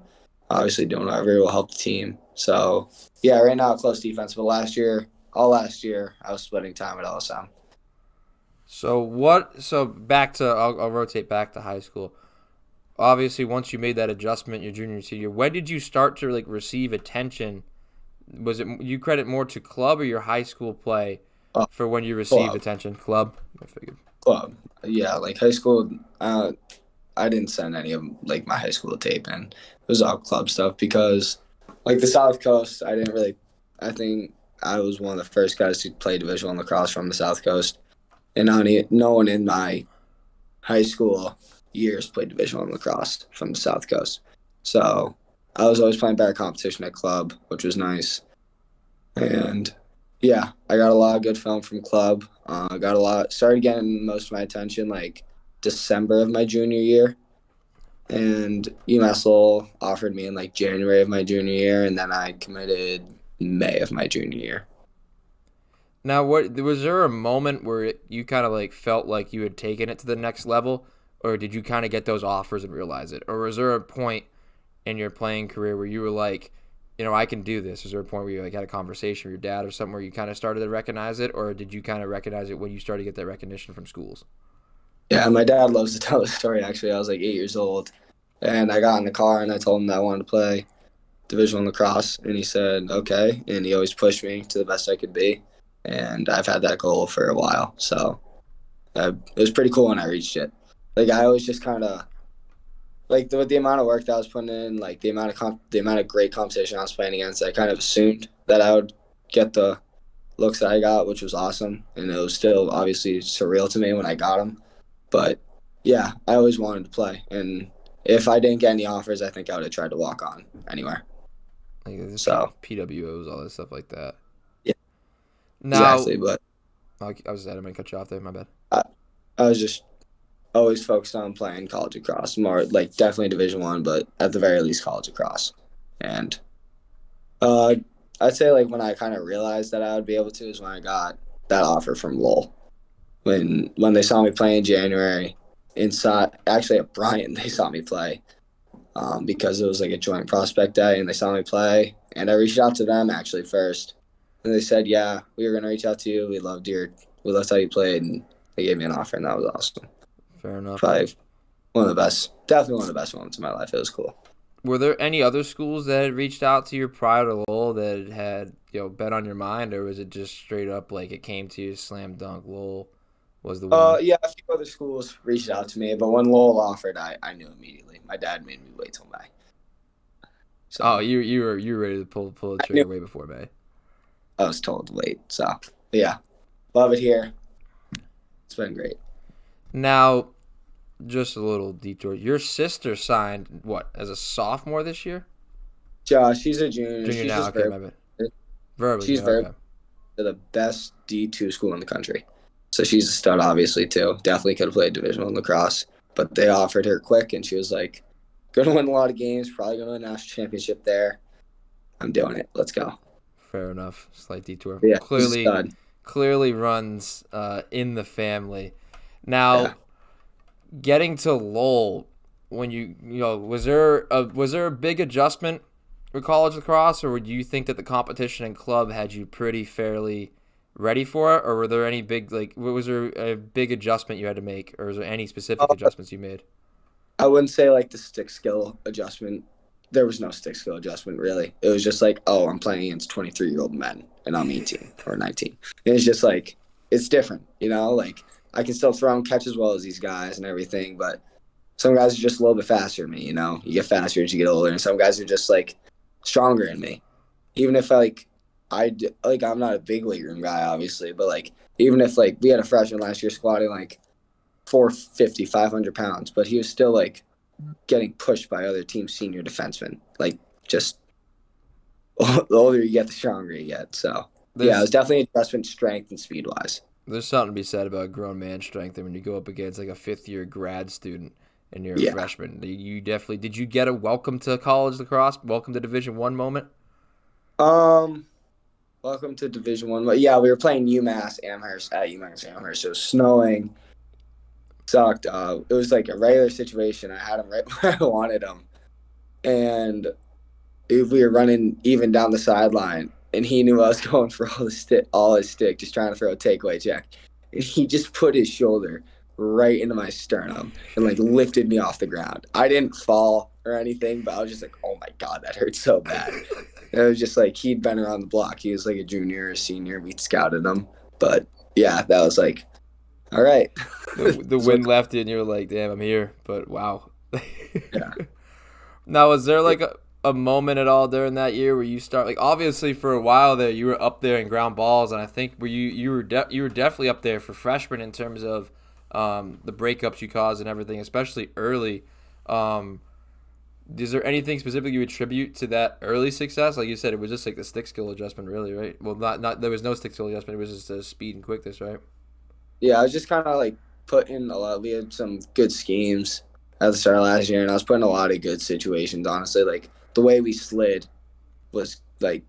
Obviously doing whatever will help the team. So yeah, right now close defense. But all last year I was splitting time at LSM. So what? So back to I'll rotate back to high school. Obviously, once you made that adjustment your junior and senior, when did you start to like receive attention? Was it you credit more to club or your high school play Uh, for when you received Club, attention? Club. I figured. club. Yeah, like high school. I didn't send any of like my high school tape in. It was all club stuff because, like the South Coast, I didn't really. I think I was one of the first guys to play Division I lacrosse from the South Coast, and no one in my high school years played Division I lacrosse from the South Coast. So I was always playing better competition at club, which was nice. And yeah, I got a lot of good film from club. Started getting most of my attention like December of my junior year. And Umass Lowell offered me in like January of my junior year, and then I committed May of my junior year. Now, what was there a moment where you kind of like felt like you had taken it to the next level, or did you kind of get those offers and realize it, or was there a point in your playing career where you were like, I can do this? Was there a point where you like had a conversation with your dad or something where you kind of started to recognize it, or did you kind of recognize it when you started to get that recognition from schools? Yeah, my dad loves to tell the story. Actually, I was like 8 years old, and I got in the car and I told him that I wanted to play Division I lacrosse, and he said okay, and he always pushed me to the best I could be, and I've had that goal for a while. So it was pretty cool when I reached it. Like I always just kind of like with the amount of work that I was putting in, like the amount of great competition I was playing against. I kind of assumed that I would get the looks that I got, which was awesome, and it was still obviously surreal to me when I got them. But yeah, I always wanted to play, and if I didn't get any offers, I think I would have tried to walk on anywhere. Like there's So PWOs, all this stuff like that. yeah, Now, exactly. But I was I didn't cut you off there. My bad. I, I was just always focused on playing college lacrosse, more like definitely Division I, but at the very least college lacrosse. And uh, I'd say like when I kind of realized that I would be able to is when I got that offer from Lowell. When they saw me play in January, inside actually at Bryant, they saw me play because it was like a joint prospect day, and they saw me play. And I reached out to them actually first, and they said, "Yeah, we were gonna reach out to you. We loved how you played," and they gave me an offer, and that was awesome. Fair enough. Probably one of the best, definitely one of the best moments of my life. It was cool. Were there any other schools that had reached out to you prior to Lowell that had been on your mind, or was it just straight up like it came to you, slam dunk? Lowell was the one. Yeah, a few other schools reached out to me, but when Lowell offered, I knew immediately. My dad made me wait till May, Oh, so you were ready to pull the I knew trigger way before May. I was told to wait. So yeah, love it here. It's been great. Now, just a little detour. Your sister signed what as a sophomore this year? Josh, she's a junior. Junior She's now. just Okay, very, my bad. Verbally, she's yeah, very okay. the best D2 school in the country. So she's a stud, obviously too. Definitely could have played Division I lacrosse, but they offered her quick, and she was like, "Going to win a lot of games. Probably going to win a national championship there. I'm doing it. Let's go." Fair enough. Slight detour. But yeah, she's a Clearly, stud. clearly runs in the family. Now, Yeah. getting to Lowell, when was there a big adjustment with college lacrosse, or do you think that the competition and club had you pretty fairly ready for it, or were there any big was there a big adjustment you had to make, or was there any specific adjustments you made? I wouldn't say like the stick skill adjustment. There was no stick skill adjustment really. It was just like, oh, I'm playing against 23-year-old men, and I'm 18 or 19. And it's just like it's different, Like I can still throw and catch as well as these guys and everything, but some guys are just a little bit faster than me. You get faster as you get older, and some guys are just like stronger than me. Even if I'm not a big weight room guy, obviously, but like even if like we had a freshman last year squatting like 450, 500 pounds, but he was still like getting pushed by other team senior defensemen. Like just the older you get, the stronger you get. So yeah, it was There's definitely an adjustment, strength and speed wise. there's something to be said about grown man strength, and when you go up against like a fifth year grad student and you're a Yeah. freshman, you definitely did. You get a welcome to college lacrosse, welcome to Division One moment? Um. Welcome to Division One. Well, yeah, we were playing UMass Amherst at UMass Amherst. It was snowing. Sucked. It was like a regular situation. I had him right where I wanted him, and if we were running even down the sideline, and he knew I was going for all his stick, just trying to throw a takeaway check. and he just put his shoulder right into my sternum and like lifted me off the ground. I didn't fall or anything, but I was just like, oh my God, that hurt so bad. And it was just like he'd been around the block. He was like a junior or a senior. We scouted him. But yeah, that was like, all right. The So, wind left you, and you're like, damn, I'm here. But wow. yeah. Now, was there like a moment at all during that year where you start like obviously for a while there you were up there in ground balls, and I think were you were you were definitely up there for freshmen in terms of the breakups you caused and everything, especially early. Um, is there anything specific you attribute to that early success? Like you said, it was just like the stick skill adjustment, really, right? Well, not there was no stick skill adjustment. It was just the speed and quickness, right? Yeah, I was just kind of like putting a lot. We had some good schemes at the start of last year, and I was putting a lot of good situations. Honestly, like the way we slid was like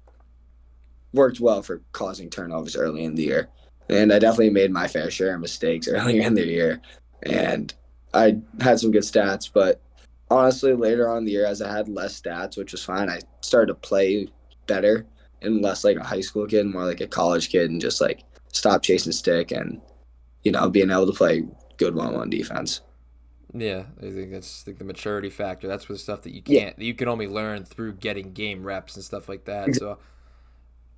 worked well for causing turnovers early in the year, and I definitely made my fair share of mistakes earlier in the year, and I had some good stats. But honestly, later on in the year, as I had less stats, which was fine, I started to play better and less like a high school kid, more like a college kid, and just like stop chasing stick and being able to play good one-on-one defense. Yeah, I think that's like the maturity factor. That's the stuff that Yeah, that you can only learn through getting game reps and stuff like that. So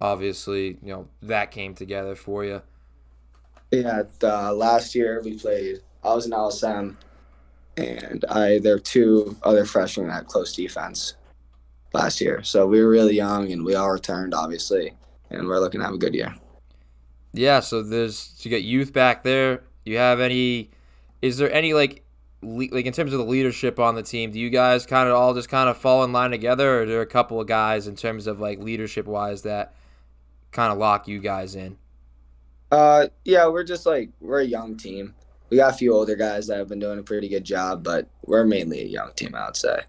obviously, that came together for you. yeah. Last year we played. I was in LSM, and there were two other freshmen that had close defense last year. So we were really young, and we all returned, obviously, and we're looking to have a good year. Yeah, so you get youth back there. You have any? Is there any like in terms of the leadership on the team? Do you guys kind of all just kind of fall in line together, or are there a couple of guys in terms of like leadership wise that kind of lock you guys in? Yeah, we're a young team. We got a few older guys that have been doing a pretty good job, but we're mainly a young team, I would say.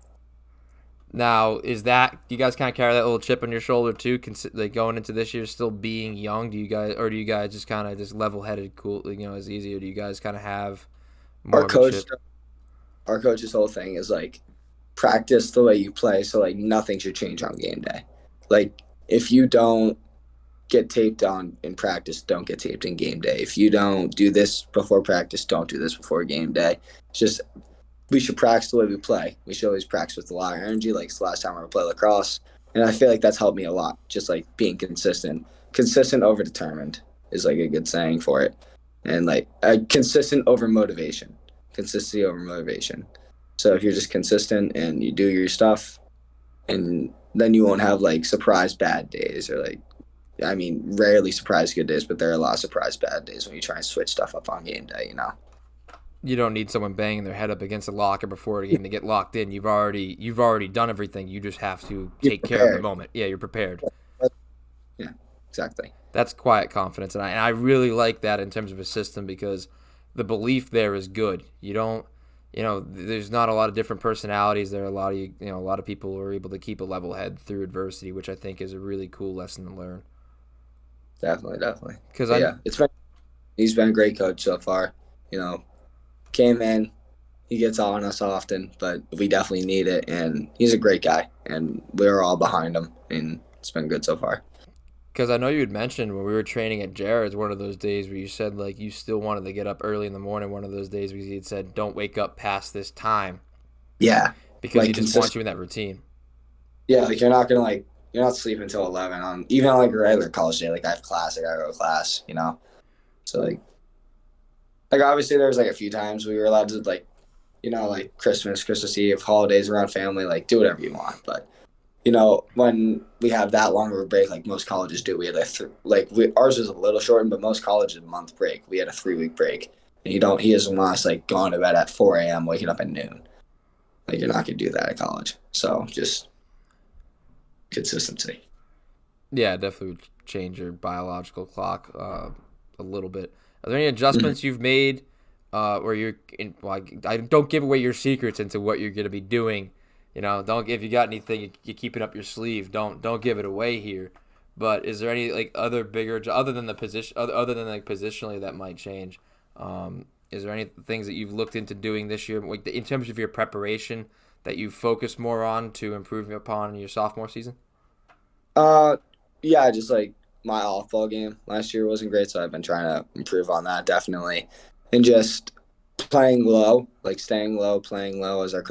Now, is that do you guys kind of carry that little chip on your shoulder too, like going into this year still being young? Do you guys just kind of just level headed, cool, is easier? Do you guys kind of have more Our of a coach, chip? our coach's whole thing is like practice the way you play, so like nothing should change on game day. Like if you don't get taped on in practice, don't get taped in game day. If you don't do this before practice, don't do this before game day. It's just we should practice the way we play. We should always practice with a lot of energy. Like it's the last time I played lacrosse, and I feel like that's helped me a lot. Just like being consistent over determined is like a good saying for it, and like consistent over motivation, consistency over motivation. So if you're just consistent and you do your stuff, and then you won't have like surprise bad days or like rarely surprise good days, but there are a lot of surprise bad days when you try and switch stuff up on game day. You don't need someone banging their head up against a locker before a game to get locked in. You've already done everything. You just have to You're take care of the prepared. moment. Yeah, you're prepared. Yeah, exactly. That's quiet confidence, and I really like that in terms of a system because the belief there is good. You don't, there's not a lot of different personalities. There are a lot of people who are able to keep a level head through adversity, which I think is a really cool lesson to learn. Definitely. Because But yeah, he's been a great coach so far. Came in, he gets on us often, but we definitely need it, and he's a great guy, and we're all behind him, and it's been good so far. Because I know you had mentioned when we were training at Jarrid's one of those days where you said like you still wanted to get up early in the morning. One of those days because he had said don't wake up past this time Yeah, because like he just wants you in that routine. Yeah, like you're not sleeping until 11 on even on like a regular college day. Like I have class, I gotta go to class. So like obviously there was like a few times we were allowed to like Christmas Eve, holidays around family, like do whatever you want. But when we have that long of a break, like most colleges do, we had ours was a little shortened, but most colleges a month break. We had a 3-week break, and he doesn't want us like going to bed at 4 a.m. waking up at noon. Like you're not gonna do that at college. So just consistency. Yeah, definitely would change your biological clock a little bit. Are there any adjustments you've made where you're in, like I don't give away your secrets into what you're going to be doing. Don't if you got anything you keep it up your sleeve. Don't give it away here. But is there any like other bigger other than the position other than like positionally that might change? Is there any things that you've looked into doing this year, like in terms of your preparation, that you focus more on to improve upon in your sophomore season? Uh, yeah, just like my off-ball game last year wasn't great, so I've been trying to improve on that definitely. And just playing low, like staying low, playing low, as our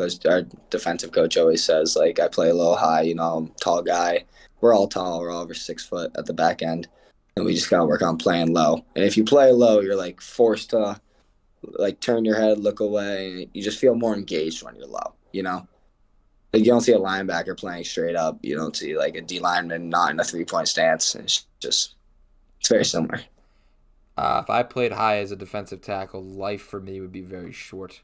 defensive coach always says. Like I play low, high. I'm a tall guy. We're all tall. We're all over 6 foot at the back end, and we just gotta work on playing low. And if you play low, you're like forced to like turn your head, look away. And you just feel more engaged when you're low. Like you don't see a linebacker playing straight up. You don't see like a D lineman not in a 3-point stance. It's very similar. If I played high as a defensive tackle, life for me would be very short.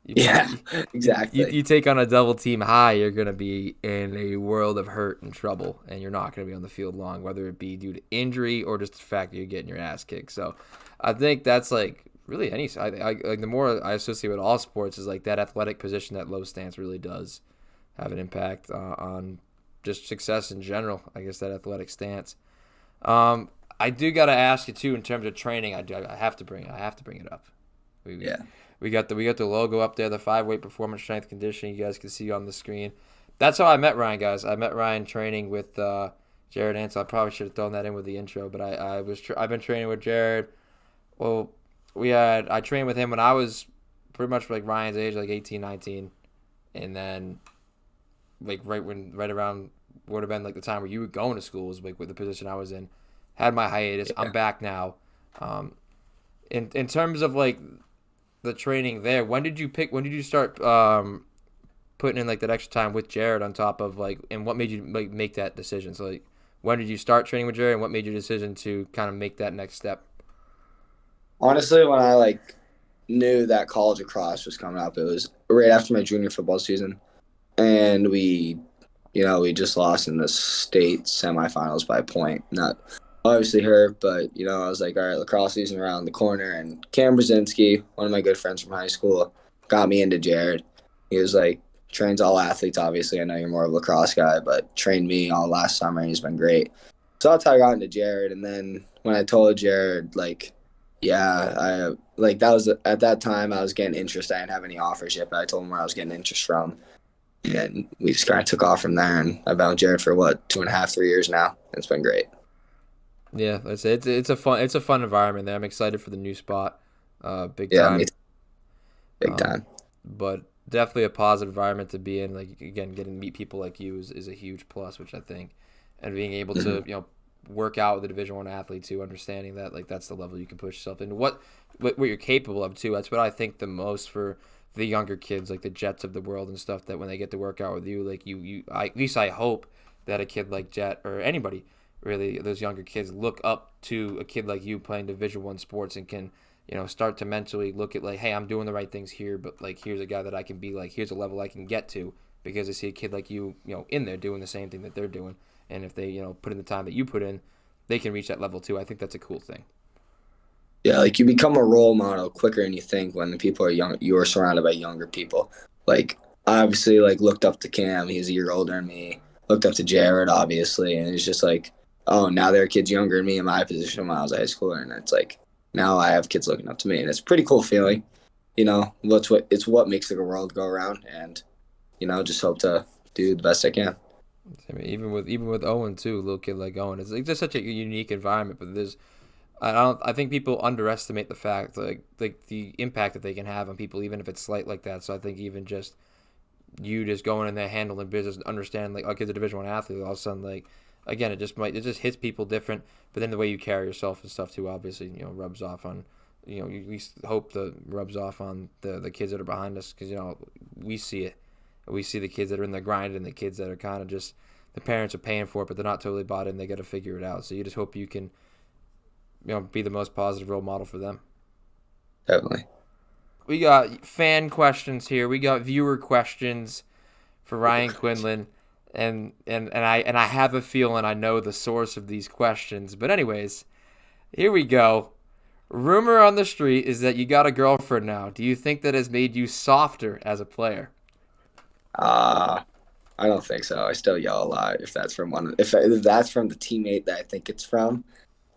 Yeah, You, exactly. you take on a double team high, you're going to be in a world of hurt and trouble, and you're not going to be on the field long, whether it be due to injury or just the fact that you're getting your ass kicked. So I think that's like really any. Like the more I associate with all sports is like that athletic position, that low stance really does have an impact on just success in general. I guess that athletic stance. I do got to ask you too in terms of training. I have to bring it up. We, Yeah. we got the logo up there, the 5-weight performance strength conditioning. You guys can see on the screen. That's how I met Ryan, guys. I met Ryan training with Jarrid Antil. I probably should have thrown that in with the intro, but I've been training with Jarrid. Well, I trained with him when I was pretty much like Ryan's age, like 18, 19, and then like right around would have been like the time where you were going to school was like with the position I was in. Had my hiatus. I'm Yeah. back now. Um, in terms of like the training there, when did you start putting in like that extra time with Jarrid on top of like, and what made you like make that decision? So like, when did you start training with Jarrid, and what made your decision to kind of make that next step? Honestly, when I like knew that college lacrosse was coming up, it was right after my junior football season, and we just lost in the state semifinals by a point. Not obviously hurt, but I was like, all right, lacrosse season around the corner, and Cam Brzezinski, one of my good friends from high school, got me into Jarrid. He was like trains all athletes. Obviously, I know you're more of a lacrosse guy, but trained me all last summer, and he's been great. So that's how I got into Jarrid, and then when I told Jarrid, like, yeah, I like that was at that time I was getting interest. I didn't have any offers yet, but I told him where I was getting interest from, and we just kind of took off from there. And I've been with Jarrid for what 2.5, 3 years now. It's been great. Yeah, it's a fun environment there. I'm excited for the new spot, big Yeah, me time. too. Big Um, time. but definitely a positive environment to be in. Like again, getting to meet people like you is a huge plus, which I think, and being able to Hmm. work out with a Division 1 athlete too, understanding that like that's the level you can push yourself into. What you're capable of too. That's what I think the most for the younger kids, like the Jets of the world and stuff. That when they get to work out with you, like at least I hope that a kid like Jet or anybody really, those younger kids look up to a kid like you playing Division 1 sports and can start to mentally look at like, hey, I'm doing the right things here, but like here's a guy that I can be like, here's a level I can get to because I see a kid like you, in there doing the same thing that they're doing, and if they put in the time that you put in, they can reach that level too. I think that's a cool thing. Yeah, like you become a role model quicker than you think when the people are young. You are surrounded by younger people. Like I obviously like looked up to Cam. He's a year older than me. Looked up to Jarrid, obviously, and it's just like, oh, now there are kids younger than me in my position when I was a high schooler, and it's like now I have kids looking up to me, and it's a pretty cool feeling. It's what makes the world go around, and just hope to do the best I can. I mean, even with Owen too, a little kid like Owen, it's like just such a unique environment. But I think people underestimate the fact like the impact that they can have on people, even if it's slight like that. So I think even just you just going in there handling business, understanding like, kid's a Division 1 athlete, all of a sudden like again it just hits people different. But then the way you carry yourself and stuff too, obviously rubs off on you at least hope that rubs off on the kids that are behind us because we see it. We see the kids that are in the grind and the kids that are kind of just the parents are paying for it, but they're not totally bought in. They got to figure it out. So you just hope you can be the most positive role model for them. Definitely. We got fan questions here. We got viewer questions for Ryan Quinlan, and I have a feeling I know the source of these questions. But anyways, here we go. Rumor on the street is that you got a girlfriend now. Do you think that has made you softer as a player? Uh I don't think so. I still yell a lot if that's from the teammate that I think it's from.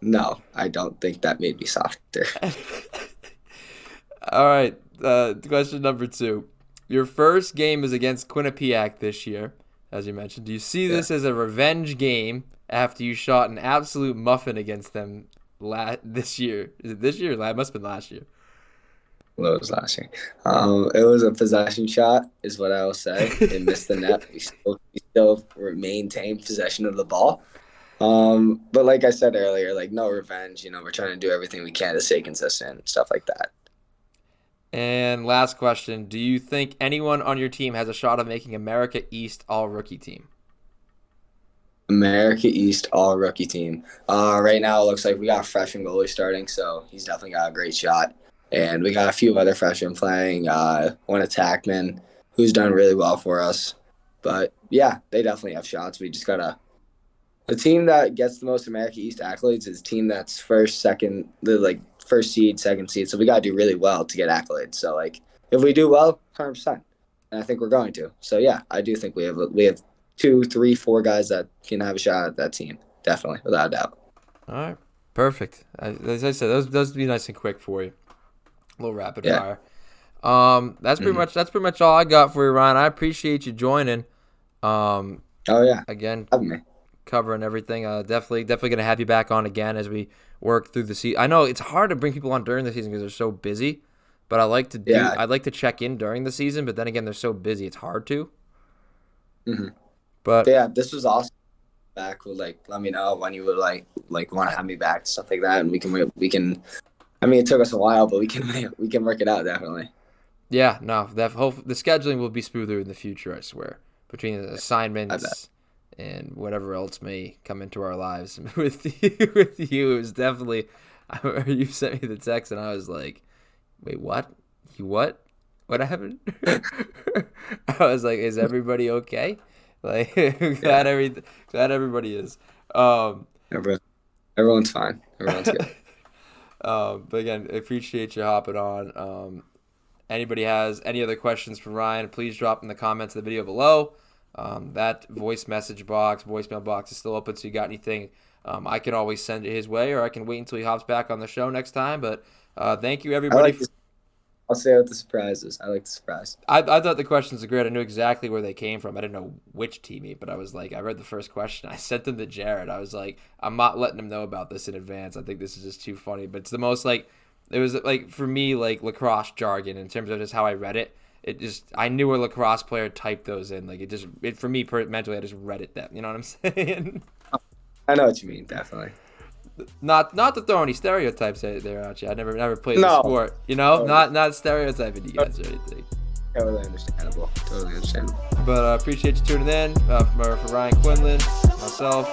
No, I don't think that made me softer. All right. Question number 2. Your first game is against Quinnipiac this year, as you mentioned. Do you see Yeah. this as a revenge game after you shot an absolute muffin against them this year. Is it this year? It must have been last year. Well, it was last year. It was a possession shot, is what I will say. It missed the net. We still maintained possession of the ball. But like I said earlier, like no revenge. We're trying to do everything we can to stay consistent, stuff like that. And last question: do you think anyone on your team has a shot of making America East All-Rookie team? America East All-Rookie team. Right now, it looks like we got a freshman goalie starting, so he's definitely got a great shot. And we got a few other freshmen playing, one attackman who's done really well for us. But, yeah, they definitely have shots. We just got to – the team that gets the most America East accolades is the team that's first seed, second seed. So we got to do really well to get accolades. So, if we do well, 100%. And I think we're going to. So, yeah, I do think we have 2, 3, 4 guys that can have a shot at that team. Definitely, without a doubt. All right. Perfect. As I said, those would be nice and quick for you. A little rapid fire. That's pretty much all I got for you, Ryan. I appreciate you joining. Oh yeah. Again, covering everything. Definitely gonna have you back on again as we work through the season. I know it's hard to bring people on during the season because they're so busy, but I'd like to check in during the season. But then again, they're so busy, it's hard to. Mm-hmm. But yeah, this was awesome. Back with let me know when you would like want to have me back, stuff like that, and we can. I mean, it took us a while, but we can work it out, definitely. Yeah, no, the scheduling will be smoother in the future, I swear. Between the assignments and whatever else may come into our lives with you, it was definitely. You sent me the text, and I was like, "Wait, what? What? What happened?" I was like, "Is everybody okay?" Glad everybody is. Everyone's fine. Everyone's good. But again, I appreciate you hopping on. Anybody has any other questions for Ryan, please drop in the comments of the video below. That voicemail box is still open, so you got anything, I can always send it his way, or I can wait until he hops back on the show next time. But thank you, everybody. I'll say what the surprise is. I like the surprise. I thought the questions were great. I knew exactly where they came from. I didn't know which teammate, but I was like, I read the first question. I sent them to Jarrid. I was like, I'm not letting him know about this in advance. I think this is just too funny. But it's the most it was for me lacrosse jargon in terms of just how I read it. It just, I knew a lacrosse player typed those in. For me mentally, I just read it. You know what I'm saying? I know what you mean, definitely. Not to throw any stereotypes there at you. I never played the sport. Not stereotyping you guys or anything. Totally understandable. But I appreciate you tuning in. For Ryan, Quinlan, myself.